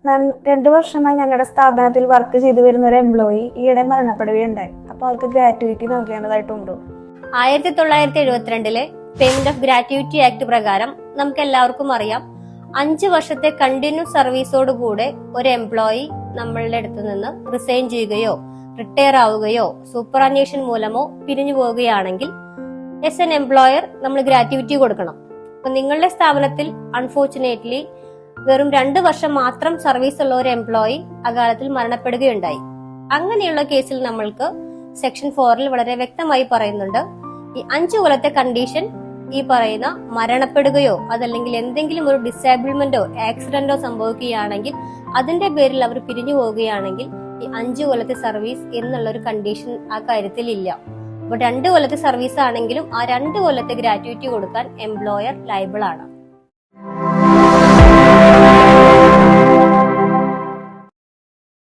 2 വർഷമായി ഞങ്ങളുടെ സ്ഥാപനത്തിൽ വർക്ക് ചെയ്തു വരുന്ന ഒരു എംപ്ലോയി ഈയിടെ മരണപ്പെടുകയുണ്ടായി. അപ്പൊ അവർക്ക് ഗ്രാറ്റുവിറ്റി നൽകേണ്ടതായിട്ടുണ്ടോ? 1972 പേയ്മെന്റ് ഓഫ് ഗ്രാറ്റുവിറ്റി ആക്ട് പ്രകാരം നമുക്ക് എല്ലാവർക്കും അറിയാം, 5 വർഷത്തെ കണ്ടിന്യൂസ് സർവീസോടുകൂടെ ഒരു എംപ്ലോയി നമ്മളുടെ അടുത്ത് നിന്ന് റിസൈൻ ചെയ്യുകയോ റിട്ടയർ ആവുകയോ സൂപ്പറാന്വേഷൻ മൂലമോ പിരിഞ്ഞു പോവുകയാണെങ്കിൽ എസ് എൻ എംപ്ലോയർ നമ്മൾ ഗ്രാറ്റുവിറ്റി കൊടുക്കണം. അപ്പൊ നിങ്ങളുടെ സ്ഥാപനത്തിൽ അൺഫോർച്ചുനേറ്റ്ലി വെറും 2 വർഷം മാത്രം സർവീസ് ഉള്ള ഒരു എംപ്ലോയി അകാലത്തിൽ മരണപ്പെടുകയുണ്ടായി. അങ്ങനെയുള്ള കേസിൽ നമ്മൾക്ക് സെക്ഷൻ 4 വളരെ വ്യക്തമായി പറയുന്നുണ്ട്, ഈ 5 കൊല്ലത്തെ കണ്ടീഷൻ ഈ പറയുന്ന മരണപ്പെടുകയോ അതല്ലെങ്കിൽ എന്തെങ്കിലും ഒരു ഡിസേബിൾമെന്റോ ആക്സിഡന്റോ സംഭവിക്കുകയാണെങ്കിൽ അതിന്റെ പേരിൽ അവർ പിരിഞ്ഞു പോവുകയാണെങ്കിൽ ഈ 5 കൊല്ലത്തെ സർവീസ് എന്നുള്ള ഒരു കണ്ടീഷൻ ആ കാര്യത്തിൽ ഇല്ല. അപ്പൊ 2 കൊല്ലത്തെ സർവീസ് ആണെങ്കിലും ആ 2 കൊല്ലത്തെ ഗ്രാറ്റുവിറ്റി കൊടുക്കാൻ എംപ്ലോയർ ലയബിൾ ആണ്.